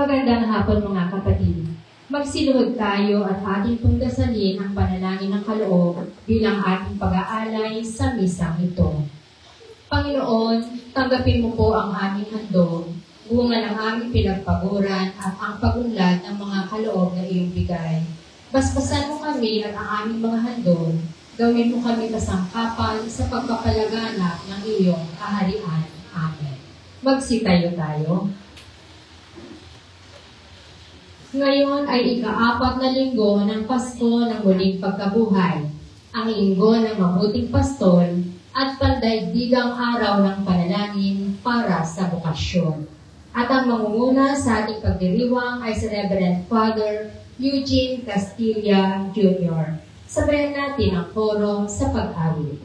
Magandang hapon mga kapatid. Magsiluhod tayo at ating pagdasalin ang panalangin ng kaloob bilang ating pag-aalay sa misang ito. Panginoon, tanggapin mo po ang aming handog, bunga ng aming pinagpaguran at ang pagunlad ng mga kaloob na iyong bigay. Basbasan mo kami at ang aming mga handog, gawin mo kami kasangkapan sa pagpapalaganap ng iyong kaharian. Amen. Magsitayo tayo. Ngayon ay ika-4 na linggo ng Pasko ng Muling Pagkabuhay, ang linggo ng Mabuting Pastol at pandaigdigang araw ng panalangin para sa bukasyon. At ang mangunguna sa ating pagdiriwang ay si Reverend Father Eugene Castilla Jr. Sabayan natin ang koro sa pag-awit.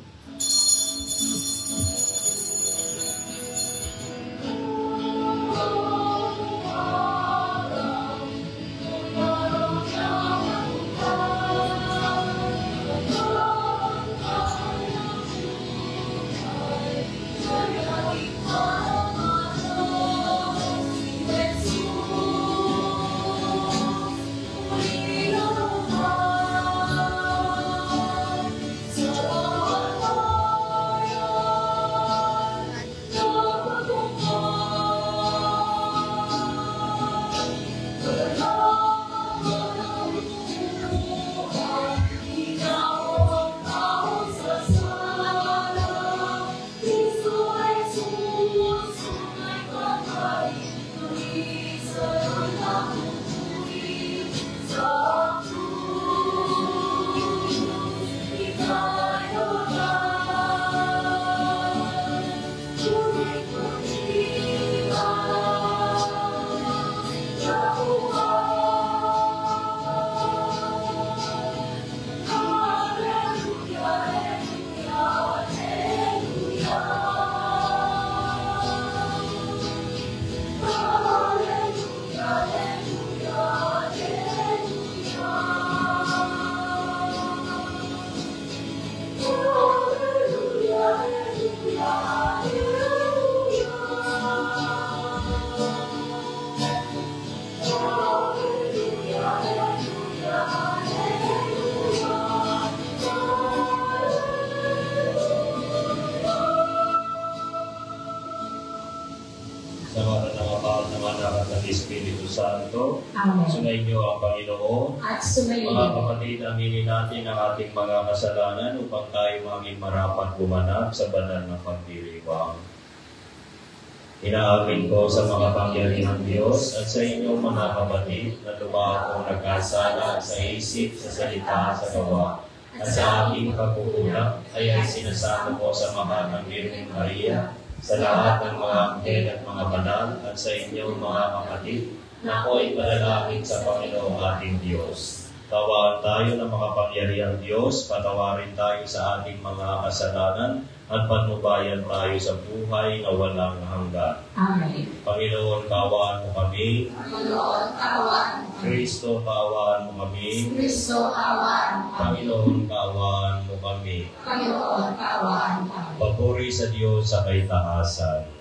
Espiritu Santo. Amen. Sunayin niyo ang Panginoon. At sumayin. Mga kapatid, aminin natin ang ating mga kasalanan upang tayo maging marapat gumanap sa banal na pagdiriwang. Inaamin ko sa mga pangyarihang Diyos at sa inyong mga kapatid na tumawa akong nagkasala sa isip, sa salita, sa gawa, at sa aking pagkukulang ay sinasama ko sa Mahatang Birheng Maria, sa lahat ng mga anghel at mga banal at sa inyong mga kapatid na ako'y panalangin sa Panginoong ating Diyos. Tawaan tayo ng mga pangyarihang Diyos, patawarin tayo sa ating mga kasalanan at patnubayan tayo sa buhay na walang hanggan. Amen. Panginoon, kaawaan mo kami. Panginoon, kaawaan mo kami. Kristo, kaawaan mo kami. Kristo, kaawaan mo kami. Panginoon, kaawaan mo kami. Panginoon, kaawaan mo kami. Papuri sa Diyos sa kaitaasan.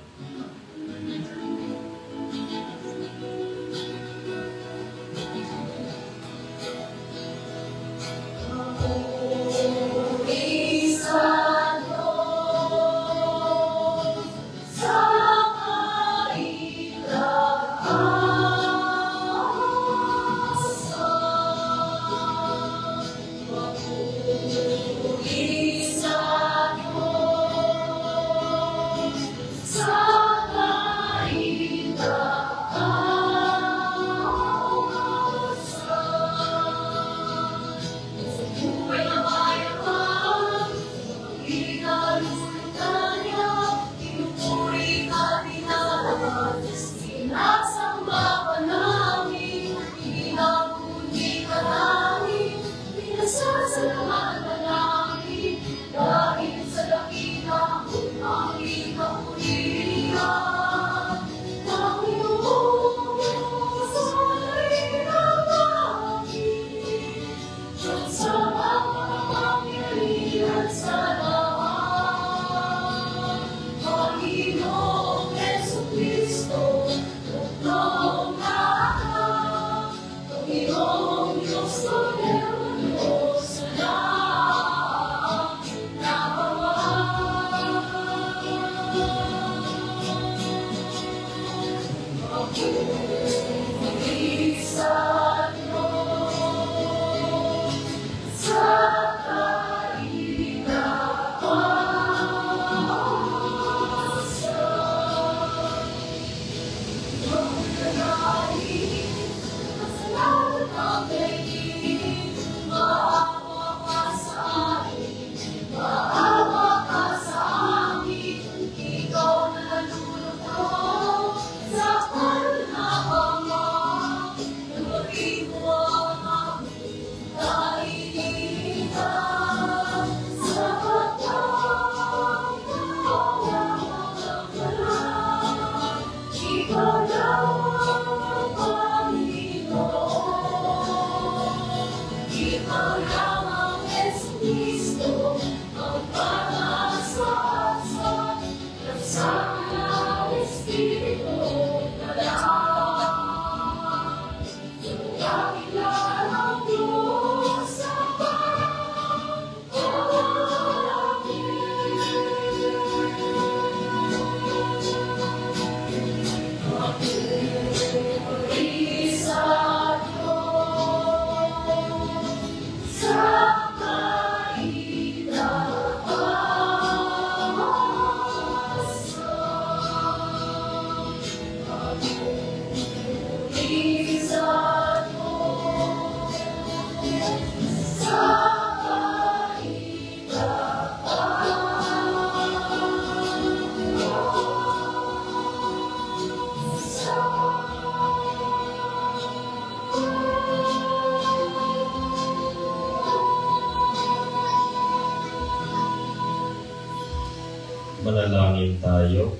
Manalangin tayo.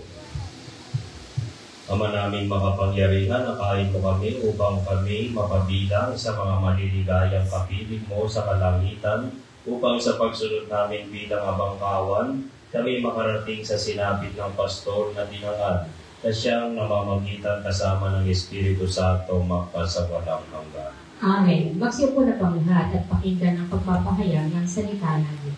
Ama naming makapangyarihan, nakain mo kami upang kami mapabilang sa mga maliligayang kapiling mo sa kalangitan, upang sa pagsunod namin bilang abangkawan, kami makarating sa sinapit ng pastor na dinangal, na siyang namamagitan kasama ng Espiritu Santo magpasawalang hanggan. Amen. Magsiupo na pang lahat at pakinggan ang pagpapahayag ng salita namin.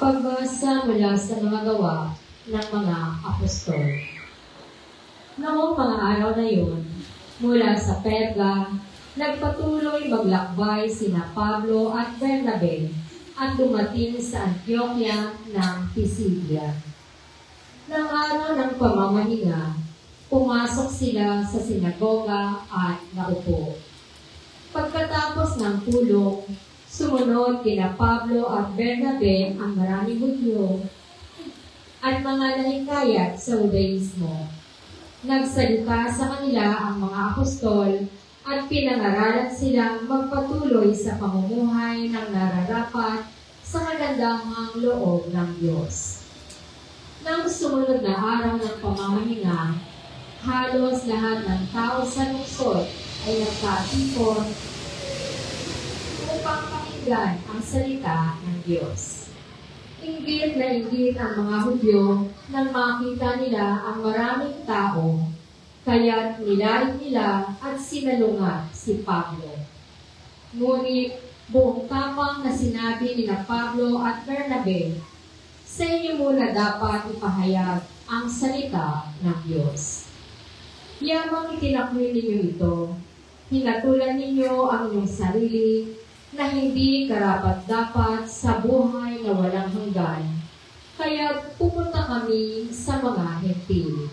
Pagbasa mula sa mga gawa ng mga apostol. Noong mga araw na yun, mula sa Perga, nagpatuloy maglakbay sina Pablo at Bernabe at dumating sa Antioquia ng Pisidia. Nang araw ng pamamahinga, pumasok sila sa sinagoga at naupo. Pagkatapos ng pulong, sumunod kina Pablo at Bernabe ang maraming Hudyo at mga nahikayat sa Judaismo. Nagsalita sa kanila ang mga apostol at pinangaralan silang magpatuloy sa pamumuhay ng nararapat sa kagandahang loob ng Diyos. Nang sumunod na araw ng pamamahinga, halos lahat ng tao sa lungsod ay nagkatipon upang pakinggan ang salita ng Diyos. Inggit na inggit ang mga Hudyo nang makita nila ang maraming tao, kaya't nilait nila at sinalungat si Pablo. Ngunit buong tapang na sinabi nila Pablo at Bernabe, sa inyo muna dapat ipahayag ang salita ng Diyos. Yamang itinakwil ninyo ito, hinatulan ninyo ang inyong sarili na hindi karapat-dapat sa buhay na walang hanggan, kaya pupunta kami sa mga hentil.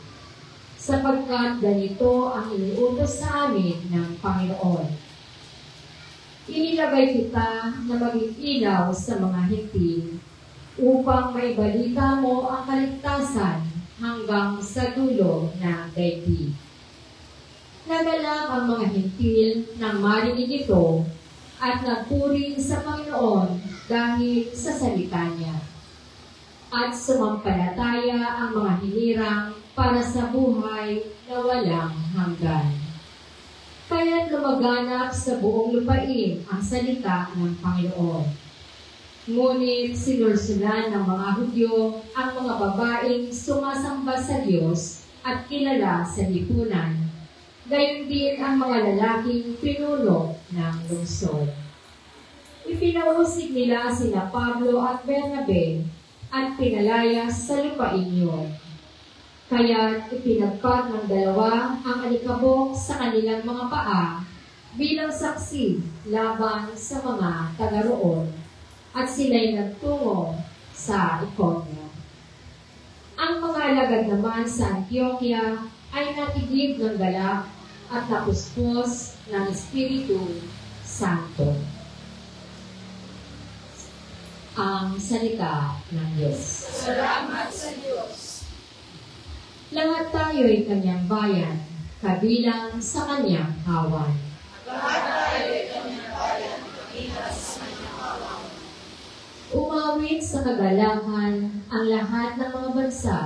Sapagkat ganito ang iniutos sa amin ng Panginoon. Inilagay kita na maging ilaw sa mga hentil, upang maibalita mo ang kaligtasan hanggang sa dulo ng daigdig. Nagalak ang mga hentil nang marinig ito, at nagpuri sa Panginoon dahil sa salita niya. At sumampalataya ang mga hinirang para sa buhay na walang hanggan. Kaya't lumaganap sa buong lupain ang salita ng Panginoon. Ngunit sinursulan ng mga Hudyo ang mga babaeng sumasamba sa Diyos at kilala sa lipunan, gayon din ang mga lalaking pinuno ng lungsod. Ipinausig nila sina Pablo at Bernabe at pinalayas sa lupain yun. Kaya ipinagpat ng dalawa ang alikabok sa kanilang mga paa bilang saksi laban sa mga taga roon, at sila'y nagtungo sa Iconia. Ang mga alagad naman sa Antioquia ay natigib ng galak at napuspos ng Espiritu Santo. Ang salita ng Diyos. Salamat sa Diyos. Lahat tayo'y kanyang bayan, kabilang sa kanyang kawan. Umawit sa kagalakan ang lahat ng mga bansa.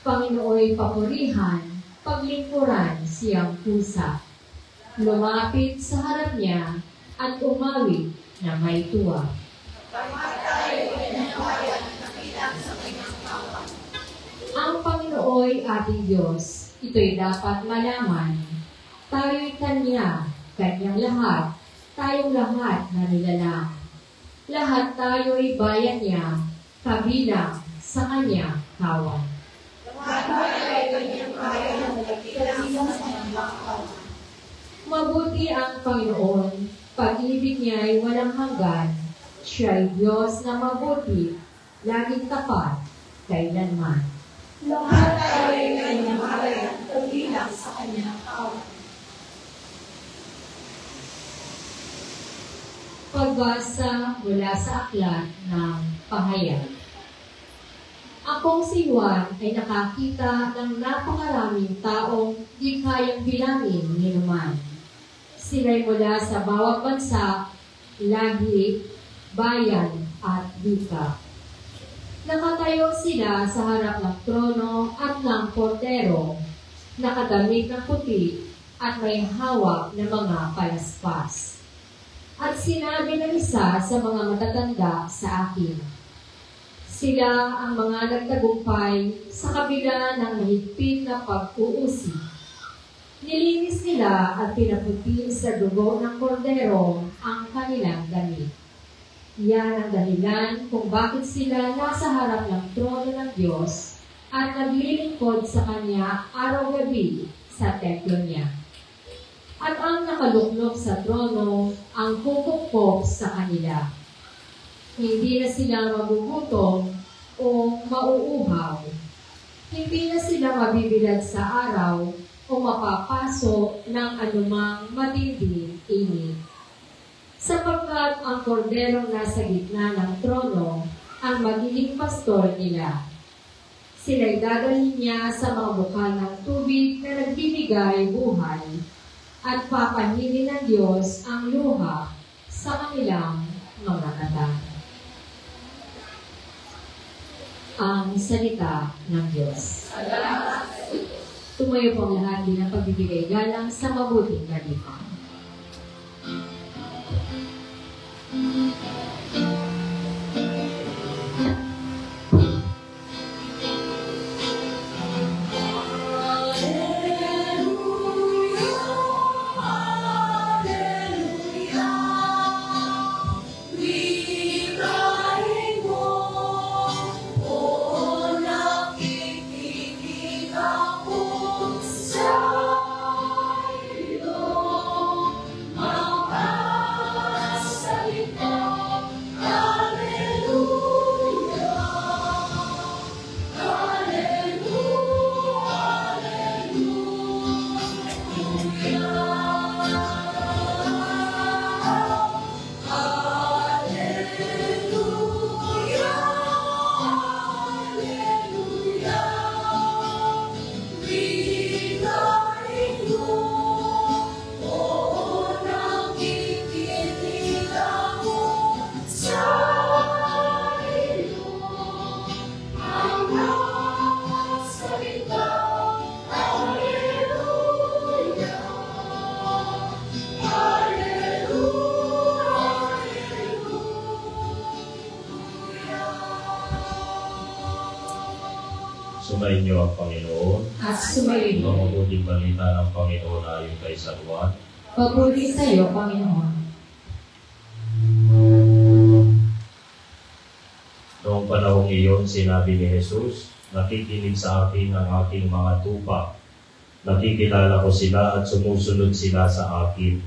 Panginooy papurihan, paglingkuran siyang pusa. Lumapit sa harap niya at umawit na may tuwa. Ang Panginooy ating Diyos, ito'y dapat malaman. Tayo'y Kanya, Kanyang lahat, tayong lahat na nilalang. Lahat tayo'y bayan niya, kabilang sa Kanyang kawan. Mabuti ang Panginoon, pag-ibig niya'y walang hanggan. Siya'y Diyos na mabuti, laging tapat, kailanman. Lahat tayo'y kanyang bayan, kabilang sa kanyang kawan. Pagbasa mula sa aklat ng Pahayag. Akong si Juan ay nakakita ng napakaraming taong di kayang bilangin ni naman. Sila'y mula sa bawat bansa, lahi, bayan at wika. Nakatayo sila sa harap ng trono at ng portero, nakadamit ng puti at may hawak na mga palaspas. At sinabi ng isa sa mga matatanda sa akin, sila ang mga nagtagumpay sa kabila ng mahigpit na pag-uusig. Nilinis nila at pinaputi sa dugo ng kordero ang kanilang damit. Yan ang dahilan kung bakit sila nasa harap ng trono ng Diyos at naglilingkod sa Kanya araw-gabi sa templo niya. At ang nakaluklok sa trono ang kukupkop sa kanila. Hindi na sila magugutom o mauuhaw. Hindi na sila mabibilad sa araw o mapapaso ng anumang matinding init. Sapagkat ang korderong nasa gitna ng trono ang magiging pastor nila. Sila'y dadalhin niya sa mga bukal ng tubig na nagbibigay buhay at papahingin ng Diyos ang luha sa kanilang mga mata. Ang salita ng Diyos. Tumayo po ang lahat din ang pagbibigay galang sa mabuting balita. Sumayin niyo ang Panginoon. At sumayin Ang mabuting balita ng Panginoon ayon kay San Juan. Papuri sa iyo, Panginoon. Noong panahong iyon, sinabi ni Jesus, nakikinig sa akin ang aking mga tupa. Nakikilala ko sila at sumusunod sila sa akin.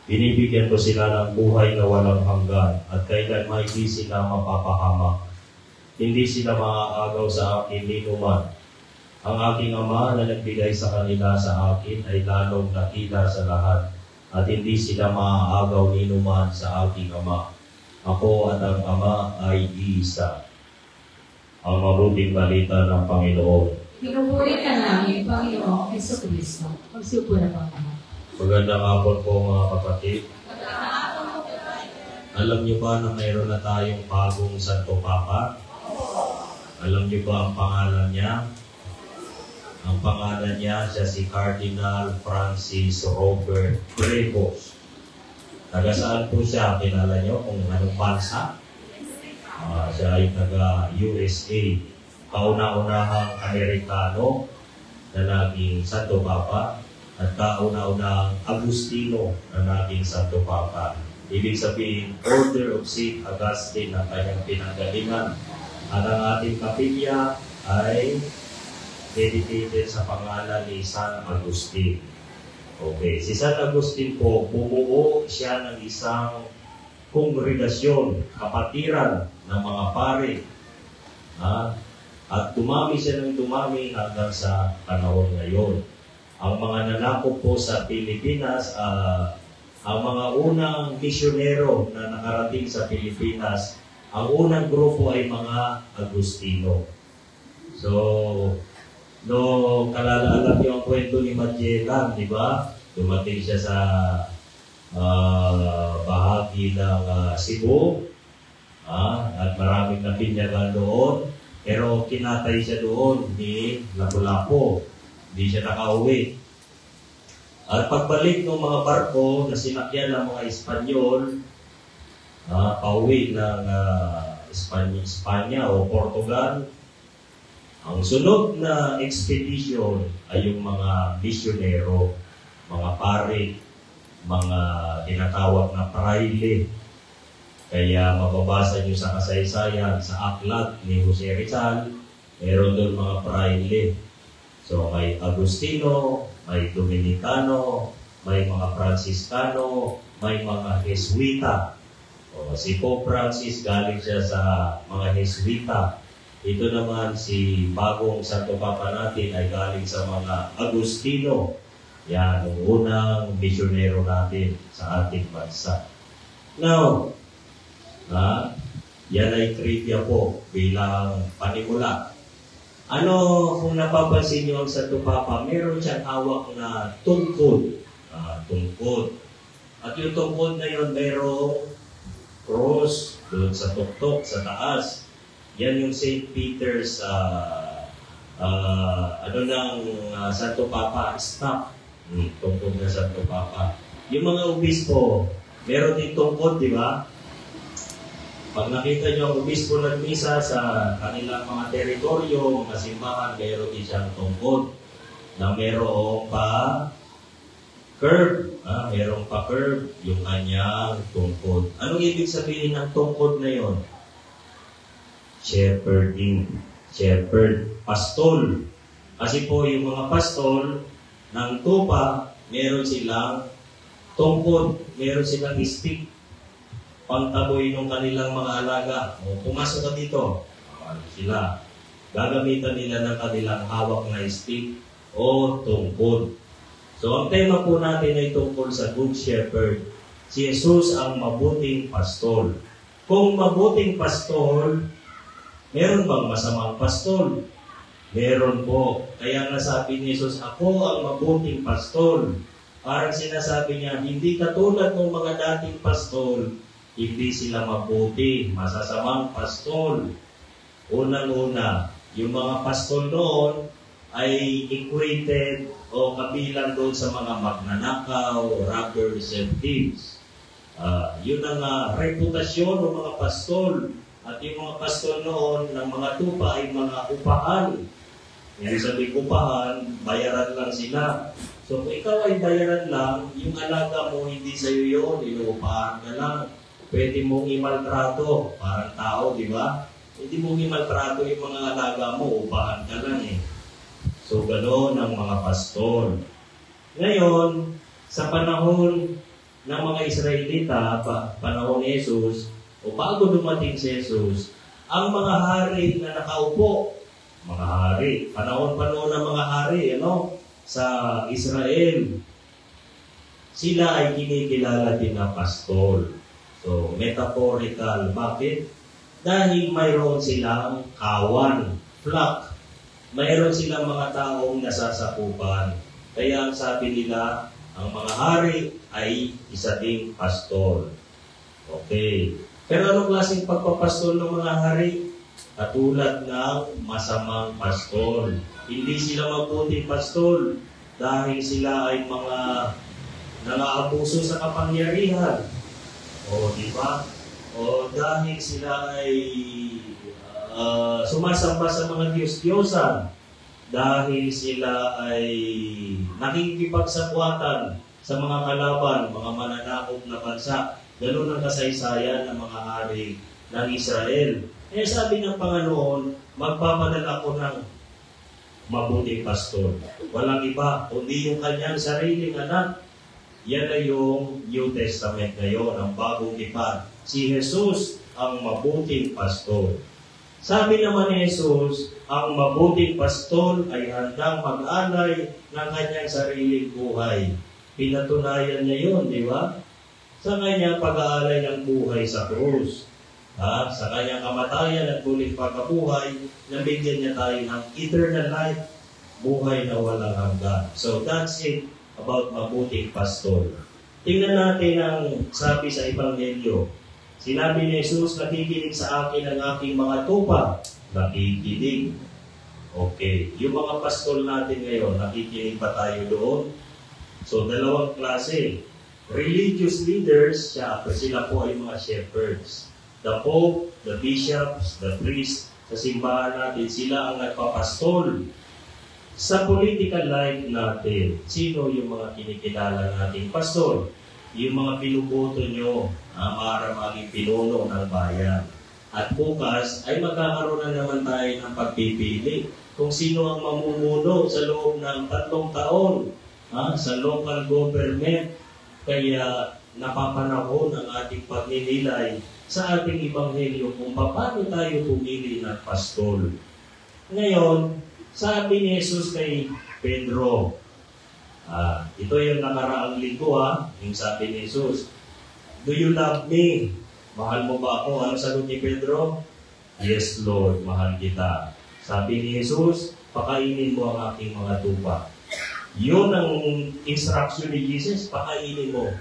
Binibigyan ko sila ng buhay na walang hanggan at kailanman hindi sila mapapahamak. Hindi sila maaagaw sa akin ni numan. Ang aking Ama na nagbigay sa kanila sa akin ay lalong nakita sa lahat at hindi sila maaagaw ni numan sa aking Ama. Ako at ang Ama ay iisa. Ang mabuting balita ng Panginoon. Pinupuri ka namin, Panginoong Jesucristo. Magsiupo na po ang lahat. Magandang hapon po mga kapatid. Alam niyo ba na mayroon na tayong bagong Santo Papa? Alam niyo ba ang pangalan niya? Ang pangalan niya, siya si Cardinal Francis Robert Prevost. Taga saan po siya? Kilala niyo kung anong bansa? Siya ay taga USA. Kauna-unahang Amerikano na naging Santo Papa at kauna-unahang Agustino na naging Santo Papa. Ibig sabihin, Order of St. Augustine ang kanyang pinanggalingan. At ang ating kapilya ay dedicated sa pangalan ni San Agustin. Okay, si San Agustin po, bumuo siya ng isang kongregasyon, kapatiran ng mga pare. At dumami siya ng dumami hanggang sa panahon ngayon. Ang mga nanakop po sa Pilipinas, ang mga unang misyonero na nakarating sa Pilipinas, ang unang grupo ay mga Agustino. So, alam niyo ang kwento ni Magellan, di ba? Dumating siya sa bahagi ng Cebu, at maraming napinyagan doon, pero kinatay siya doon ni Lapu-Lapu. Hindi siya nakauwi. At pagbalik ng mga barko na sinakyan ng mga Espanyol, pauwi ng Espanya o Portugal, ang sunod na expedition ay yung mga misyonero, mga pare, mga tinatawag na praile. Kaya mababasa nyo sa kasaysayan, sa aklat ni Jose Rizal, meron doon mga praile. So may Agustino, may Dominicano, may mga Franciscano, may mga Jesuita. Si Pope Francis galing siya sa mga Jesuita. Ito naman si bagong Santo Papa natin ay galing sa mga Agustino. Yan, ang unang misyonero natin sa ating bansa. Now, yan ay trivia po bilang panimula. Kung napapansin niyo ang Santo Papa, meron siyang hawak na tungkod. Tungkod. At yung tungkod na yun, merong cross doon sa tuktok, sa taas. Yan yung St. Peter's Santo Papa, staff. Tungkod na Santo Papa. Yung mga obispo, meron din tungkod, di ba? Pag nakita nyo ang obispo ng misa sa kanilang mga teritoryo, mga simbahan, meron din siyang tungkod na merong pa curve. Merong pa curve yung kanyang tungkod. Anong ibig sabihin ng tungkod na yon? Shepherding. Shepherd. Pastol. Kasi po yung mga pastol ng tupa, meron silang tungkod, meron silang stick. Pangtaboy ng kanilang mga alaga. Pumasok ka dito. Sila. Gagamitan nila ng kanilang hawak na stick o tungkod. So, ang tema po natin ay tungkol sa Good Shepherd. Si Jesus ang mabuting pastol. Kung mabuting pastol, meron bang masamang pastol? Meron po. Kaya nasabi ni Jesus, ako ang mabuting pastol. Parang sinasabi niya, hindi katulad ng mga dating pastol, hindi sila mabuti, masasamang pastol. Unang-una, yung mga pastol noon ay equated o kabilang doon sa mga magnanakaw, robbers, and thieves. Yun ang reputasyon ng mga pastol. At yung mga pastol noon ng mga tupa ay mga upahan. Yung sabi upahan, bayaran lang sila. So kung ikaw ay bayaran lang, yung alaga mo hindi sa'yo yun, inuupahan ka lang. Pwede mong imaltrato, parang tao, di ba? Hindi mong imaltrato yung mga alaga mo, upahan ka lang eh. So, gano'n ang mga pastol. Ngayon, sa panahon ng mga Israelita, panahon ni Jesus, o bago dumating si Jesus, ang mga hari na nakaupo, mga hari, panahon-panahon ng mga hari, sa Israel, sila ay kinikilala din na pastol. So, metaphorical. Bakit? Dahil mayroon silang kawan, flock. mayroon silang mga taong nasasakupan. Kaya ang sabi nila, ang mga hari ay isa ding pastor. Okay. Pero anong klaseng pagpapastol ng mga hari? Katulad ng masamang pastor. Hindi sila mabuting pastor dahil sila ay mga nangaabuso sa kapangyarihan. O, di ba? O dahil sila ay sumasamba sa mga Diyos-Diyosan, dahil sila ay nakikipagsapwatan sa mga kalaban, mga mananakop na bansa. Ganun ang kasaysayan ng mga hari ng Israel. Eh sabi ng Panginoon, magpapadala ko ng mabuting pastor. Walang iba, kundi yung kanyang sariling anak. Yan ay yung New Testament ngayon, ang bagong lipan. Si Jesus ang mabuting pastor. Sabi naman ni Jesus, ang mabuting pastor ay handang mag-alay ng kanyang sariling buhay. Pinatunayan niya yun, di ba? Sa kanyang pag-aalay ng buhay sa krus. Sa kanyang kamatayan at muling pagkabuhay, nabigyan niya tayo ng eternal life, buhay na walang hanggan. So that's it about mabuting pastor. Tingnan natin ang sabi sa Ebanghelyo. Sinabi ni Jesus, nakikinig sa akin ang aking mga tupa. Nakikinig. Okay. Yung mga pastor natin ngayon, nakikinig ba tayo doon? So, dalawang klase. Religious leaders, sila po ay mga shepherds. The Pope, the bishops, the priests, sa simbahan natin, sila ang nagpapastol. Sa political life natin, sino yung mga kinikilala nating pastor? Yung mga pinuboto nyo para maging pinuno ng bayan. At bukas ay magkakaroon na naman tayo ng pagpipili kung sino ang mamumuno sa loob ng 3 taon sa local government. Kaya napapanahon ang ating pagninilay sa ating Ebanghelyo kung paano tayo pumili ng pastol. Ngayon, sabi ni Jesus kay Pedro, ito yung nakaraang linggo yung sabi ni Jesus, do you love me? Mahal mo ba ako? Ano sagot ni Pedro? Yes, Lord, mahal kita. Sabi ni Jesus, pakainin mo ang aking mga tupa. Yun ang instruction ni Jesus, pakainin mo.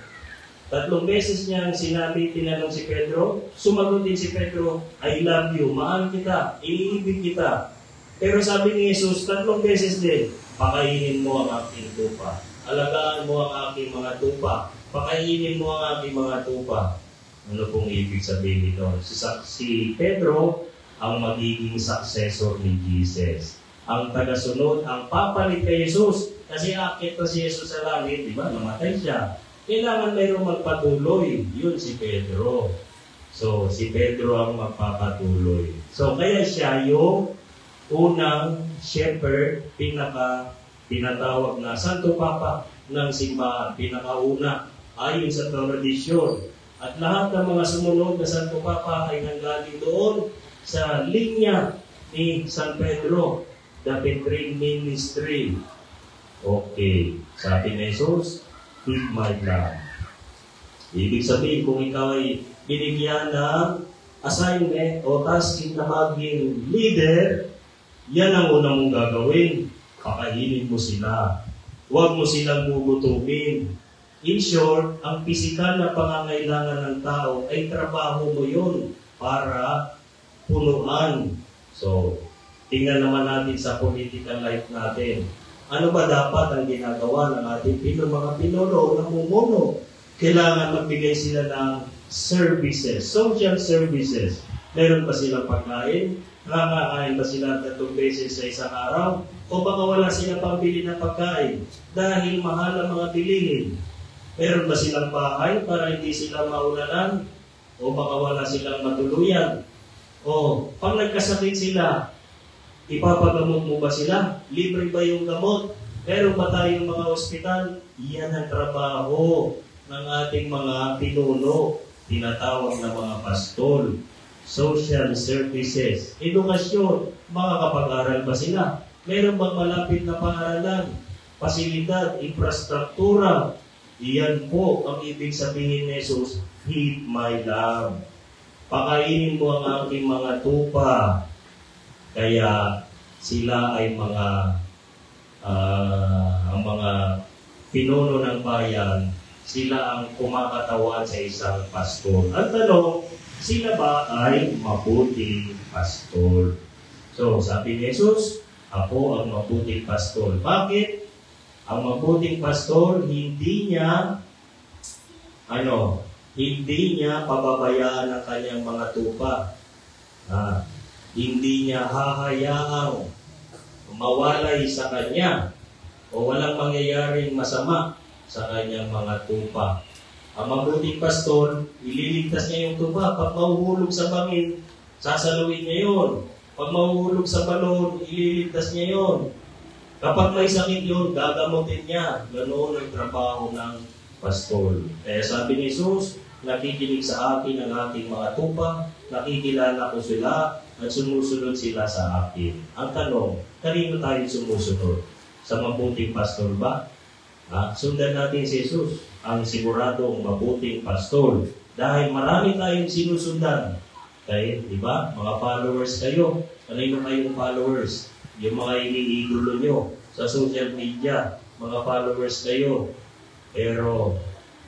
3 beses niyang sinabi, tinanong si Pedro, sumagot din si Pedro, I love you, mahal kita, iniibig kita. Pero sabi ni Jesus, 3 beses din, pakainin mo ang aking tupa. Alagaan mo ang aking mga tupa. Pakainin mo ang aking mga tupa. Ano pong ibig sabihin nito? Si Pedro ang magiging successor ni Jesus. Ang tagasunod, ang papalit kay Jesus. Kasi akit na si Jesus sa langit, di ba? Namatay siya. Kailangan mayroong magpatuloy. Yun si Pedro. So, si Pedro ang magpapatuloy. So, kaya siya yung unang shepherd, tinatawag na Santo Papa ng simbahan, pinakauna ayon sa tradisyon. At lahat ng mga sumunod na Santo Papa ay nanggaling doon sa linya ni San Pedro, the Petrine Ministry. Okay, sabi ni Jesus, keep my love. Ibig sabihin, kung ikaw ay binigyan ng assignment o tasking na maging leader, yan ang unang mong gagawin. Pakainin mo sila. Huwag mo silang gugutumin. In short, ang pisikal na pangangailangan ng tao ay trabaho mo yun para punuan. So, tingnan naman natin sa political life natin. Ano ba dapat ang ginagawa ng ating mga pinuno o namumuno? Kailangan magbigay sila ng services, social services. Meron ba silang pagkain? Nakakain ba sila 3 beses sa isang araw? O baka wala silang pambili ng pagkain dahil mahal ang mga bilihin? Meron ba silang bahay para hindi sila maulanan? O baka wala silang matuluyan? O pag nagkasakit sila, ipapagamot mo ba sila? Libre ba yung gamot? Meron ba tayong mga ospital? Yan ang trabaho ng ating mga pinuno, tinatawag na mga pastol. Social services, edukasyon, makakapag-aral ba sila? Meron bang malapit na paaralan? Pasilidad, infrastruktura. Iyan po ang ibig sabihin ni Jesus, heed my love. Pakainin mo ang aking mga tupa. Kaya sila ay ang mga pinuno ng bayan, sila ang kumakatawan sa isang pastor. Ang tanong, sila ba ay mabuting pastor? So, sabi ni Jesus, ako ang mabuting pastor. Bakit? Ang mabuting pastor, hindi niya pababayaan ang kanyang mga tupa. Hindi niya hahayaang mawalay sa kanya o walang mangyayaring masama sa kanyang mga tupa. Ang mabuting pastor, ililigtas niya yung tupa. Pag mahuhulog sa bangin, sasaluin niya yun. Pag mahuhulog sa balon, ililigtas niya yun. Kapag may sakit yun, gagamutin niya. Ganoon ang trabaho ng pastor. Kaya sabi ni Jesus, nakikinig sa akin ang aking mga tupa, nakikilala ko sila, at sumusunod sila sa akin. Ang tanong, kanino tayo sumusunod? Sa mabuting pastor ba? Sundan natin si Jesus, ang siguradong mabuting pastor. Dahil marami tayong sinusundan. Kaya, di ba? Mga followers kayo. Kanino kayong followers? Yung mga iniidolo nyo sa social media, mga followers kayo. Pero,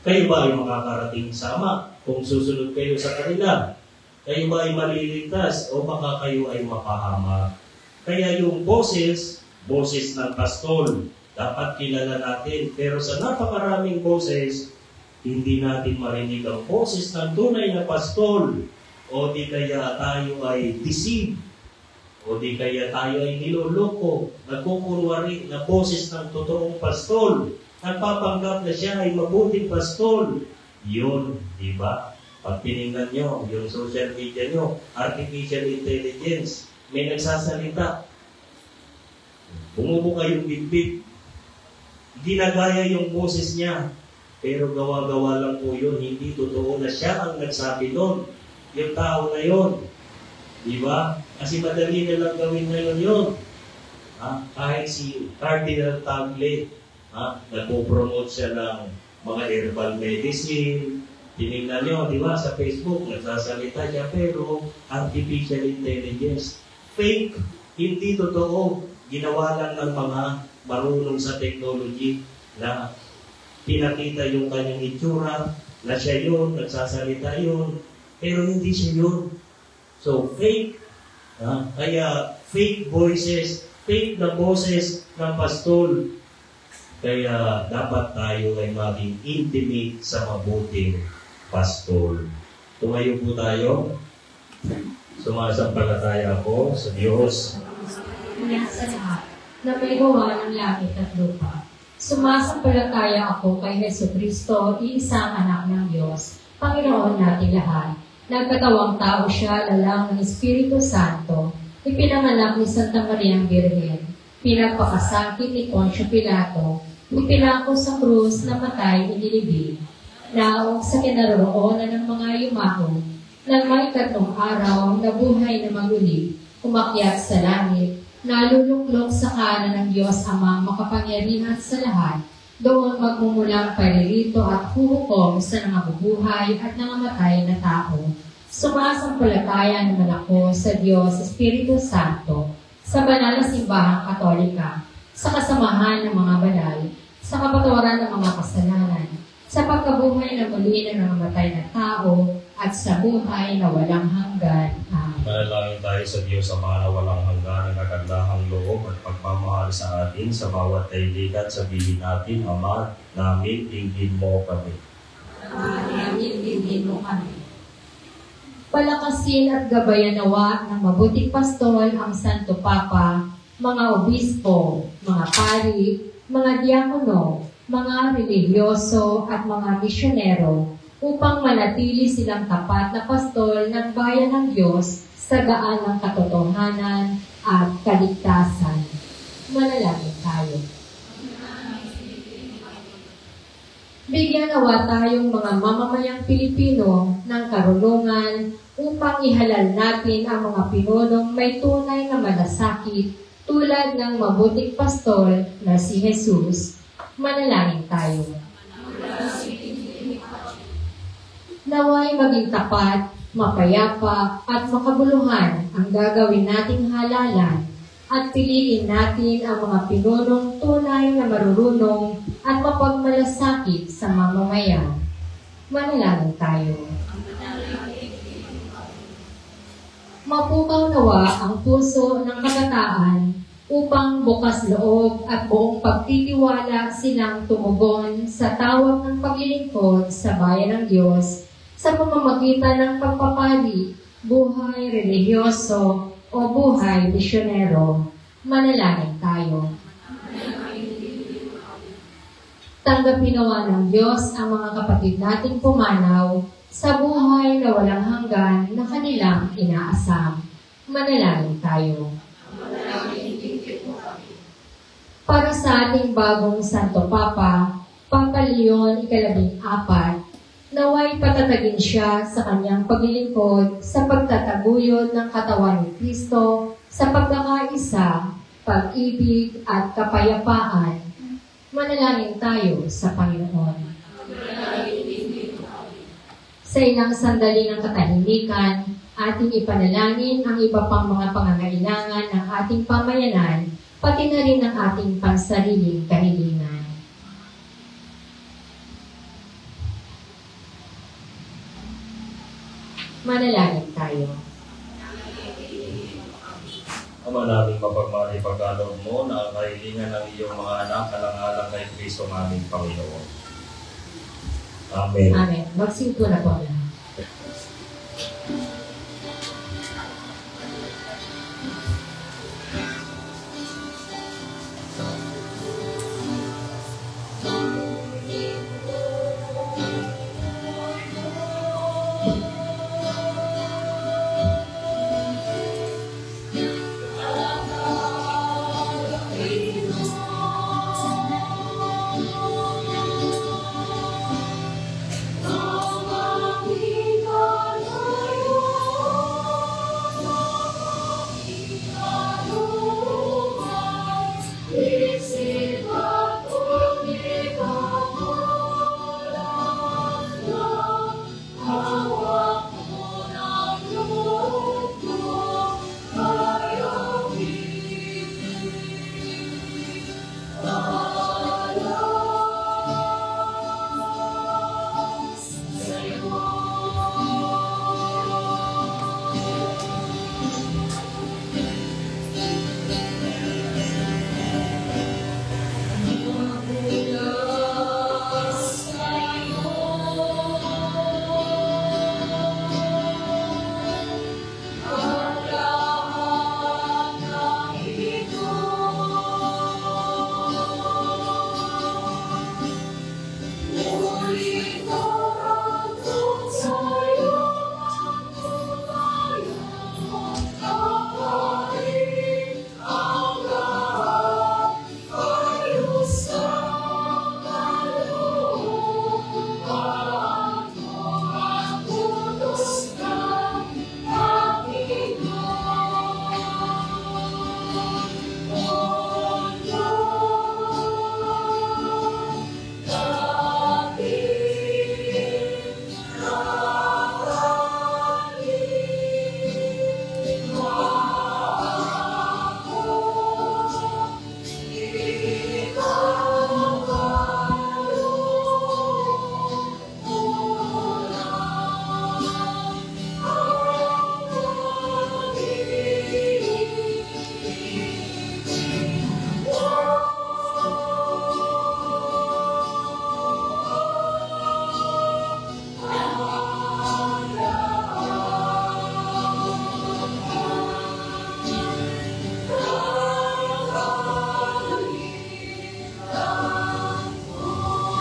kayo ba ay makakarating sama kung susunod kayo sa kanila? Kayo ba ay maliligtas o baka kayo ay mapahamak? Kaya yung boses ng pastor, dapat kilala natin. Pero sa napakaraming boses, hindi natin marinig ang boses ng tunay na pastor. O di kaya tayo ay deceived. O di kaya tayo ay niloloko, nagkukunwari na boses ng totoong pastor, nagpapanggap na siya ay mabuting pastor. Yun, di ba? Pag tinignan nyo, yung social media nyo, artificial intelligence, may nagsasalita. Bumubuka yung bibig. Ginagaya yung boses niya. Pero gawa-gawa lang po yun. Hindi totoo na siya ang nagsabi nun. Yung tao na yun. Di ba? Kasi madali na lang gawin ngayon yun. Kahit si Cardinal Tagle, nagpo-promote siya ng mga herbal medicine. Tinignan nyo, di ba, sa Facebook, nagsasalita siya, pero artificial intelligence. Fake, hindi totoo. Ginawa lang ng mga marunong sa technology na pinakita yung kanyang itsura, na siya yun, nagsasalita yun, pero hindi siya yun. So, fake. Kaya, fake voices, fake na boses ng pastor. Kaya, dapat tayo ay maging intimate sa mabuting pastor. Tumayo po tayo. Sumasampalataya ako sa Diyos. Mula sa lahat na may gawa ng langit at lupa. Sumasampalataya ako kay Jesucristo, iisang anak ng Diyos, Panginoon natin lahat. Nagkatawang tao siya, lalang ng Espiritu Santo, ipinanganak ni Santa Maria ang Birhen, pinagpakasakit ni Poncio Pilato, ipinako sa krus, namatay, inilibing, naong sa kinaroroonan ng mga yumao, nang may 3 araw, nabuhay na maguli, umakyat sa langit, naluluklok sa kanan ng Diyos Ama makapangyarihan sa lahat, doon magmumulang paririto at huhukom sa nangabubuhay at nangamatay na tao. Sumasampalataya naman ako sa Diyos Espiritu Santo, sa banal na simbahang Katolika, sa kasamahan ng mga banal, sa kapatawaran ng mga kasalanan, sa pagkabuhay na muli ng nangamatay na tao, at sa buhay na walang hanggan. Amen. Manalangin tayo sa Diyos Ama na walang hanggan, na kagandahang loob at pagmamahal sa atin sa bawat kaibigan. Sabihin natin, Ama namin, dinggin mo kami. Ama namin, dinggin mo kami. Palakasin at gabayan nawa ng mabuting pastol ang Santo Papa, mga obispo, mga pari, mga diakono, mga religyoso at mga misyonero, upang manatili silang tapat na pastol ng bayan ng Diyos sa daan ng katotohanan at kaligtasan. Manalangin tayo. Bigyan nawa tayong mga mamamayang Pilipino ng karunungan upang ihalal natin ang mga pinunong may tunay na malasakit tulad ng mabuting pastol na si Jesus. Manalangin tayo. Naway maging tapat, mapayapa at makabuluhan ang gagawin nating halalan at piliin natin ang mga pinunong tunay na marurunong at mapagmalasakit sa mamamayan. Manalangin tayo. Mapukaw nawa ang puso ng kabataan upang bukas loob at buong pagtitiwala silang tumugon sa tawag ng paglilingkod sa bayan ng Diyos sa pamamagitan ng pagpapali, buhay relihiyoso o buhay misyonero. Manalangin tayo. Tanggapin nawa ng Diyos ang mga kapatid nating pumanaw sa buhay na walang hanggan na kanilang inaasam. Manalangin tayo. Para sa ating bagong Santo Papa, Papa Leon ika-14, naway patatagin siya sa kanyang paglilingkod sa pagtataguyod ng katawan ni Kristo sa pagkakaisa, pag-ibig at kapayapaan. Manalangin tayo sa Panginoon. Sa ilang sandali ng katahimikan, ating ipanalangin ang iba pang mga pangangailangan ng ating pamayanan, pati na rin ang ating pansariling kahilingan. Manalangin tayo. Ama naming mapagmahal, ipagkaloob mo na ang kahilingan ng iyong mga anak alang-alang kay Kristo naming Panginoon. Amen. Amen. Magsimpo na po lang.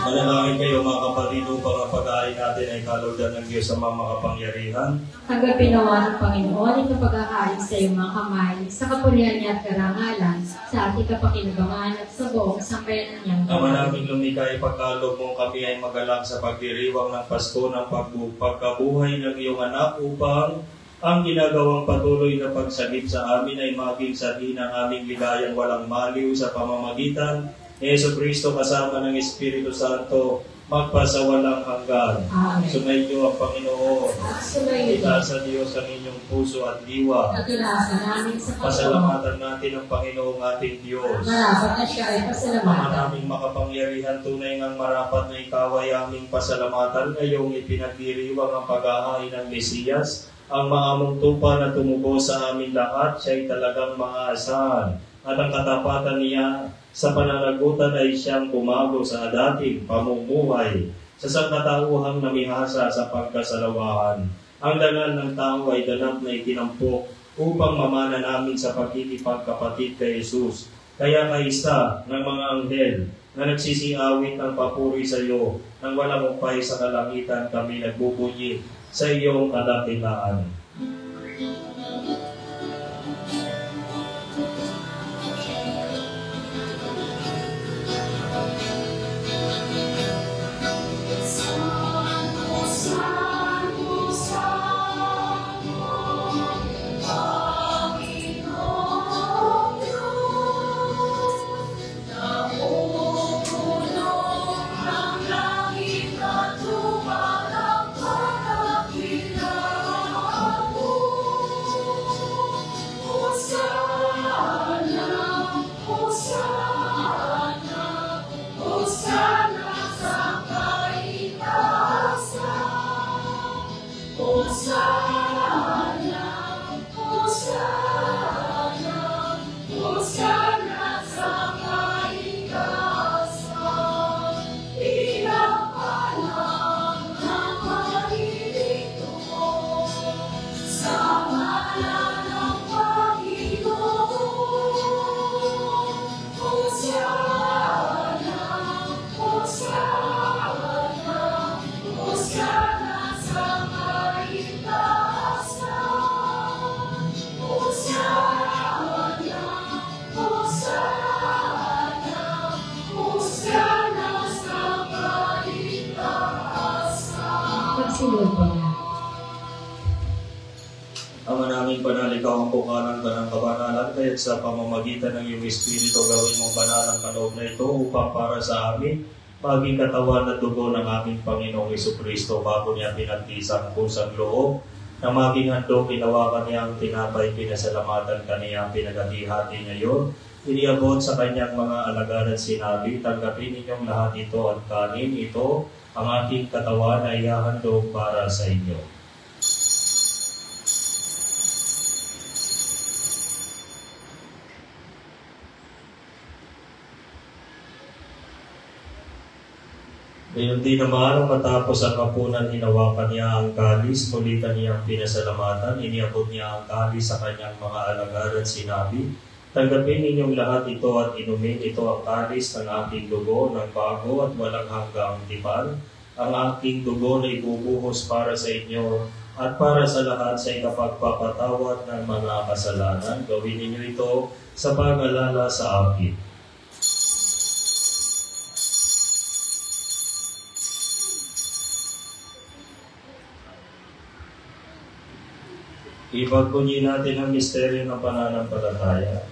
Manalangin kayo mga kapatid upang ang pag-aari natin ay kalugdan ng Diyos sa mga makapangyarihan. Tanggapin nawa ng Panginoon itong pag-aari sa iyong mga kamay, sa kapurihan niya at karangalan, sa ating kapakinabangan at sa buong sambayanan niyang Ama naming lumikha, ipagkaloob mong kami ay magalang sa pagdiriwang ng Pasko ng pagkabuhay ng iyong anak upang ang ginagawang patuloy na pagsagip sa amin ay maging sabi ng aming ligayang walang maliw sa pamamagitan ni Jesu Cristo kasama ng Espiritu Santo magpasawalang hanggan. Amen. Sumainyo ang Panginoon. Sumayin ito. Itaas sa Diyos ang inyong puso at diwa. Natunasa namin sa Panginoon. Pasalamatan natin ang Panginoong ating Diyos. Marapat na siya ay Ama pasalamatan. naming makapangyarihan, tunay ngang marapat na ikaw ay aming pasalamatan ngayong ipinagdiriwang ang pag-ahain ng Mesiyas, ang maamong tupa na tumubo sa amin lahat, siya ay talagang maaasahan. At ang katapatan niya sa pananagutan ay siyang bumago sa dating pamumuhay sa sangkatauhang namihasa sa pagkasalawahan. Ang dangal ng tao ay ganap na itinampok upang mamana namin sa pagkikipagkapatid kay Jesus. Kaya kaisa ng mga anghel na nagsisiawit ng papuri sa iyo, nang walang upay sa kalangitan kami nagbubunyi sa iyong kadakilaan. Magsiluwag po na. Ama namin banal, ikaw ang bukalan ka ng kabanalan, kaya't sa pamamagitan ng iyong Espiritu gawin mong banal ang kaloob na ito upang para sa amin maging katawan at dugo ng aming Panginoong Jesucristo bago niya pinagtisang pusang loob na maging handog ginawa niya ang tinapay, pinasalamatan kaniya, pinaghati-hati ngayon. Iniabot sa kanyang mga alagad at sinabi, tanggapin ninyong lahat ito at kanin ito, ang aking katawan ay ihahandog para sa inyo. Ngayon din naman, matapos ang hapunan, hinawakan niya ang kalis, muli kaniyang pinasalamatan, iniabot niya ang kalis sa kanyang mga alagad at sinabi, tanggapin ninyong lahat ito at inumin ito ang kalis ng aking dugo ng bago at walang hanggang tipan, ang aking dugo na ibubuhos para sa inyo at para sa lahat sa ikapagpapatawad ng mga kasalanan. Gawin ninyo ito sa pag-alala sa akin. Ipagpunyi natin ang misteryo ng pananampalataya.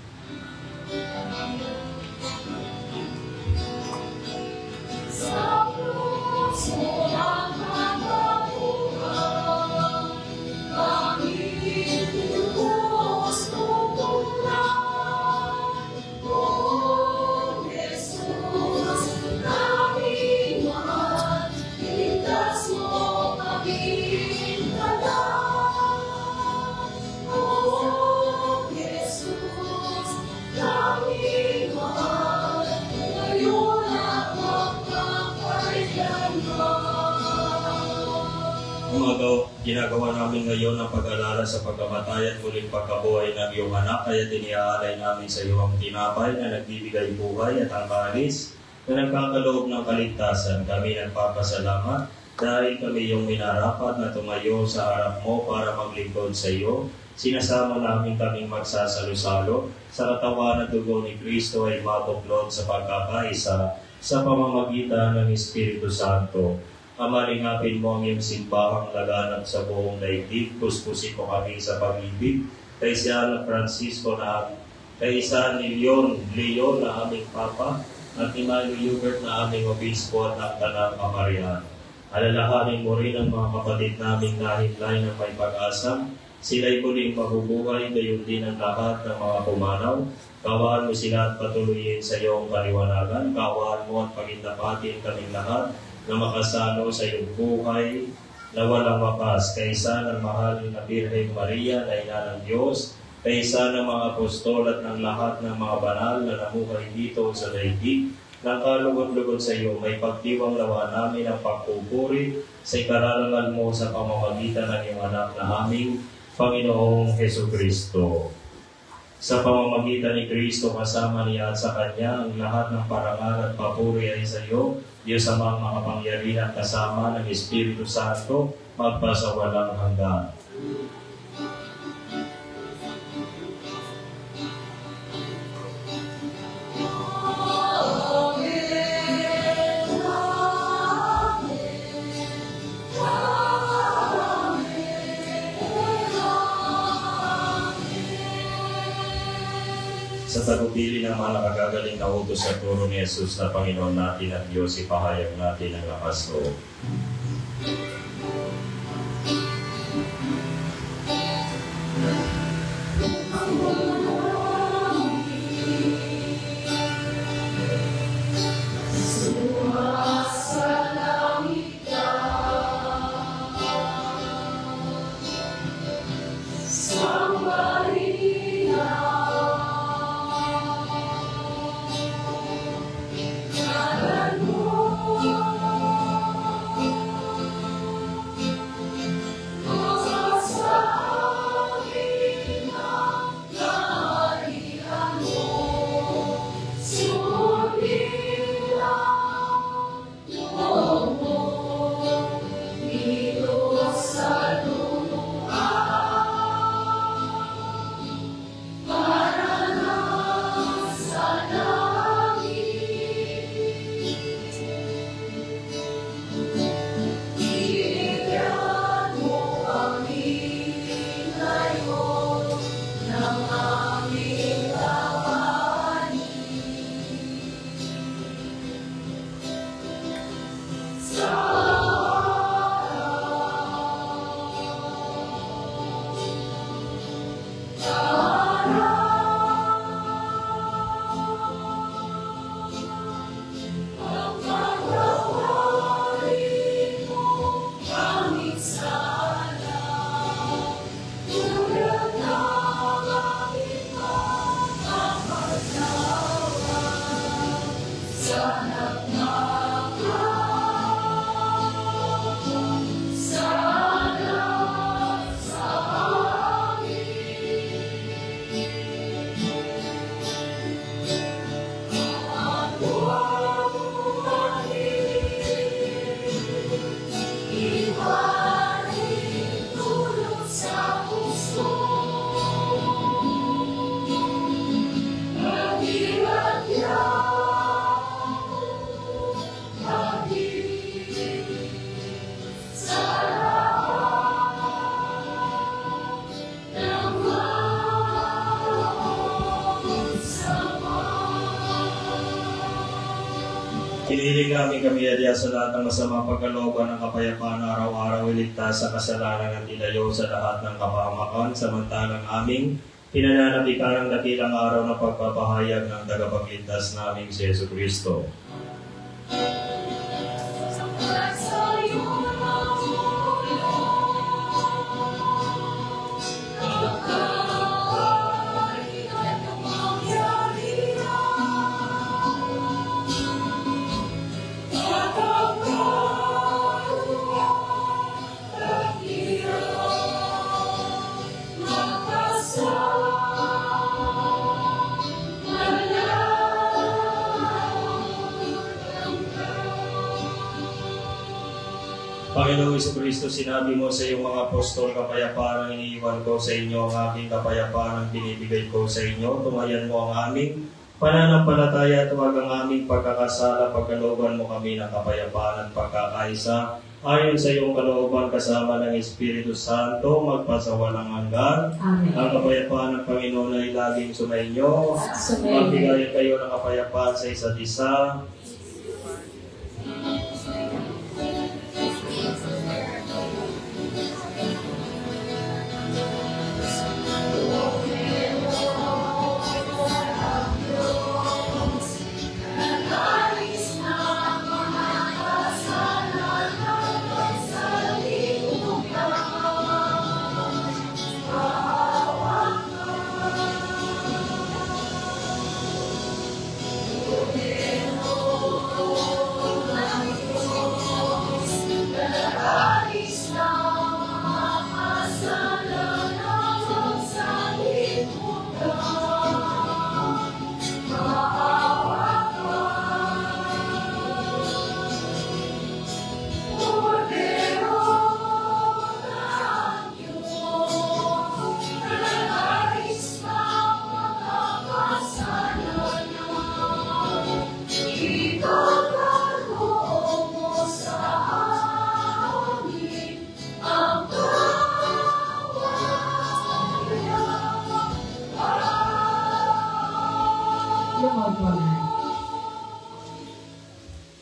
Ginagawa namin ngayon ang pag-alala sa pagkamatay at muling pagkabuhay ng iyong anak, kaya tiniaalay namin sa iyo ang tinapay na nagbibigay buhay at ang kalis na nagkakaloob ng kaligtasan. Kami nagpapasalamat dahil kami iyong minarapat na tumayo sa harap mo para maglingkod sa iyo. Sinasama namin kaming magsasalo-salo sa katawan at dugo ni Kristo ay mabuklod sa pagkakaisa sa pamamagitan ng Espiritu Santo. Ama, lingapin mo ang iyong simbahang laganap sa buong daigdig. Puspusin mo kami sa pag-ibig kay San Francisco na kay San Leon na aming Papa, at ni Milo Hubert na aming obispo at ng Tanang Kaparian. Alalahanin mo rin ang mga kapatid naming nahimlay ng may pag-asa. Sila'y muling mabubuhay, gayon din ang lahat ng mga pumanaw. Kawaan mo sila at patuloyin sa iyong kaliwanagan. Kawaan mo at pagindapatin kaming lahat na makasalo sa iyong buhay na walang wakas. Kaysa ng mahal na Birhen Maria na ina ng Diyos, kaysa ng mga apostol at ng lahat ng mga banal na namuhay dito sa daigdig, ng kalugod-lugod sa iyo, may pagdiwang lawa namin ang pagpupuri sa ikararangal mo sa pamamagitan ng iyong anak na aming Panginoong Hesukristo. Sa pamamagitan ni Kristo kasama niya at sa Kanya, ang lahat ng parangal at papuri ay sa iyo, Diyos Amang makapangyarihan kasama ng Espiritu Santo, magpasawalang hanggan. Sa tagupili ng mga nakagagaling na utos sa turo ni Jesus na Panginoon natin at Diyos, ipahayag natin ang lakas loob. Hinihiling namin kami adya sa lahat ng masamang pagkalooban ng kapayapaan araw-araw iligtas sa kasalanan at ilayo sa lahat ng kapahamakan, samantalang aming pinananabikan ang dakilang araw ng pagpapahayag ng tagapagligtas naming si Jesucristo. Panginoong Jesucristo, sinabi mo sa iyong mga apostol, kapayapaan ang iniiwan ko sa inyo, ang aking kapayapaan ang binibigay ko sa inyo. Tumayan mo ang aming Pananampalataya at huwag ang aming pagkakasala, pagkalooban mo kami ng kapayapaan at pagkakaisa. Ayon sa iyong kalooban kasama ng Espiritu Santo, magpasawalang hanggan. Amen. Ang kapayapaan ng Panginoon ay laging sumainyo. At sumainyo. Magbigayan kayo ng kapayapaan sa isa't isa.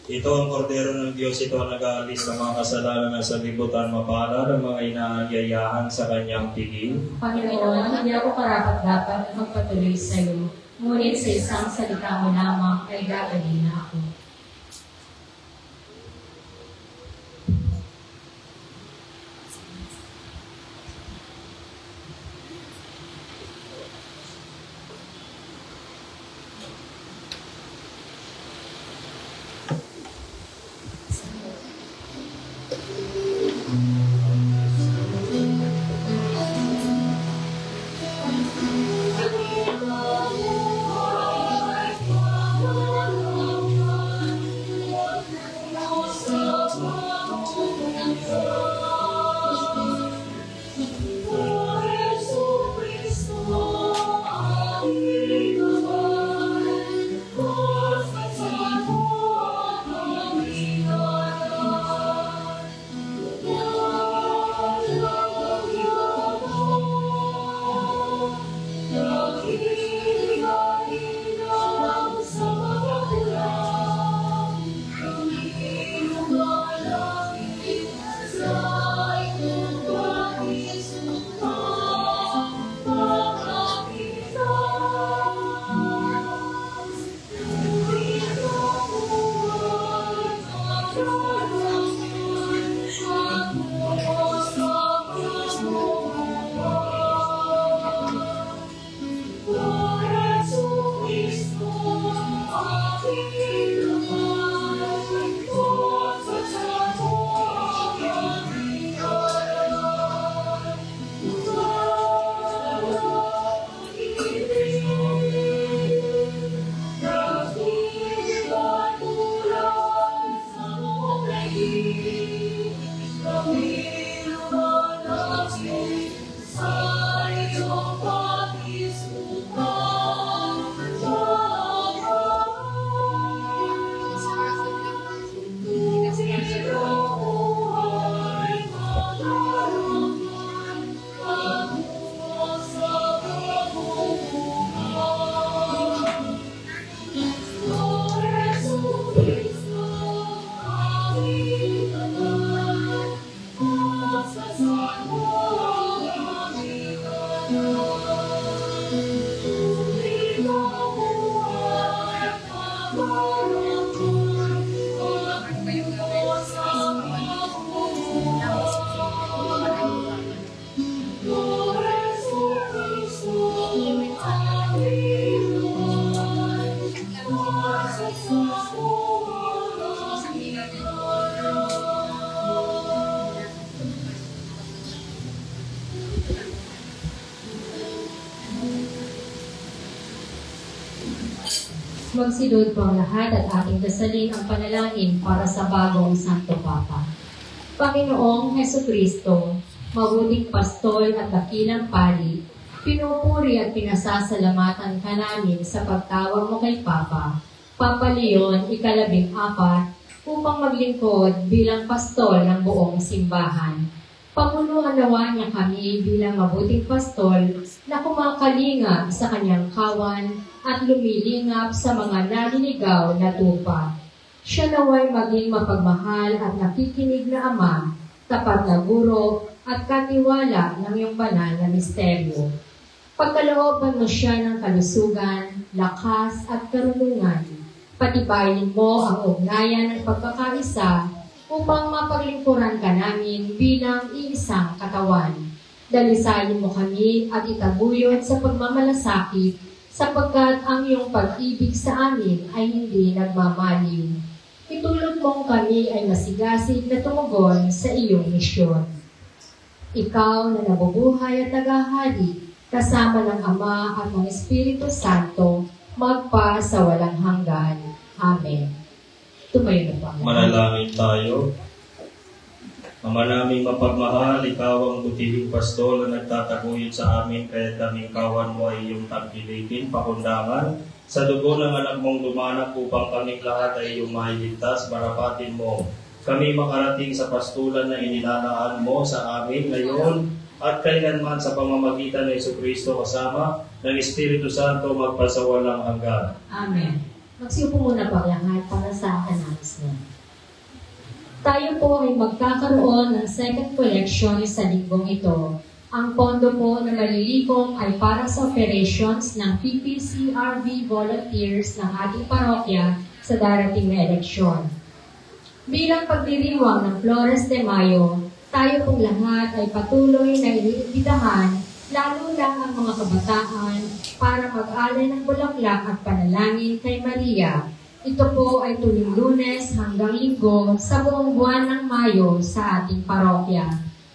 Ito ang kordero ng Diyos, ito ang nag-aalis ng mga kasalanan ng sanlibutan, mapalad ang mga inaanyayahan sa kanyang piging. Panginoon, hindi ako karapat-dapat na magpatuloy sa iyo, ngunit sa isang salita mo lamang ay gagawin na ako. Magsilod po ang lahat at ating dasalin ang panalangin para sa bagong Santo Papa. Panginoong Hesukristo, mabuting pastol at dakilang pari, Pinupuri at pinasasalamatan ka namin sa pagtawag mo kay Papa, Papa Leon, 14, upang maglingkod bilang pastol ng buong simbahan. Pamunuan nawa niya kami bilang mabuting pastol na kumakalingap sa kanyang kawan at lumilingap sa mga naliligaw na tupa. Siya naway maging mapagmahal at nakikinig na ama, tapat na guro at katiwala ng iyong banal na misteryo. Pagkalooban mo siya ng kalusugan, lakas at karunungan. Patibayin mo ang ugnayan ng pagkakaisa upang mapaglingkuran ka namin bilang iisang katawan. Dalisayin mo kami at itaguyod sa pagmamalasakit sapagkat ang iyong pag-ibig sa amin ay hindi nagmamaliw. Itulog mong kami ay masigasig na tumugon sa iyong misyon. Ikaw na nabubuhay at nagahari, kasama ng Ama at ng Espiritu Santo, magpa sa walang hanggan. Amen. Tumayo na po. Manalangin tayo. Ama naming mapagmahal, ikaw ang butihing pastol na nagtataguyod sa amin, kaya kaming kawan mo ay iyong tangkilikin, pakundangan. Sa dugo ng anak mong dumanak upang kaming lahat ay iyong mailigtas, barapatin mo kami makarating sa pastulan na inilalaan mo sa amin ngayon at kailanman sa pamamagitan ng Jesucristo kasama ng Espiritu Santo magpasawalang hanggan. Amen. Magsiupo muna po ang lahat para sa announcement. Tayo po ay magkakaroon ng second collection sa linggong ito. Ang pondo po na malilikom ay para sa operations ng PPCRV volunteers ng ating parokya sa darating na eleksyon. Bilang pagdiriwang ng Flores de Mayo, tayo pong lahat ay patuloy na iniimbitahan, lalo lang ang mga kabataan, para mag-alay ng bulaklak at panalangin kay Maria. Ito po ay tuwing Lunes hanggang Linggo sa buong buwan ng Mayo sa ating parokya.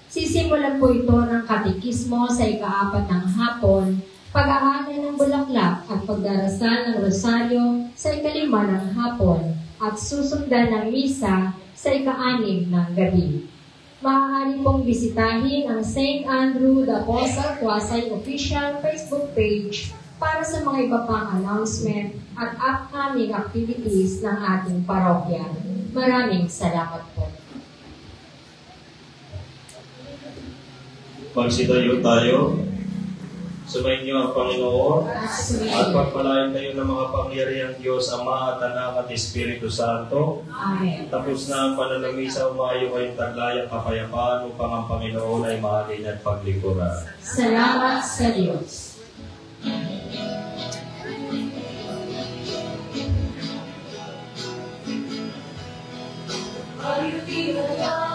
Sisimulan po ito ng katekismo sa ika-4 ng hapon, pag-aalay ng bulaklak at pagdarasal ng rosaryo sa ika-5 ng hapon, at susundan ng misa sa ika-6 ng gabi. Maaari pong bisitahin ang St. Andrew the Apostle Tuasay official Facebook page para sa mga iba pang announcement at upcoming activities ng ating parokya. Maraming salamat po. Magsitayo tayo. Sumayin niyo ang Panginoon at pagpalain kayo ng mga pangyarihang Diyos, Ama at Anak at Espiritu Santo. Amen. Tapos na ang pananamisa, umayo kayong taglayang kapayapaan upang ang Panginoon ay mahalin at paglikuran. Salamat sa Diyos. Hallelujah.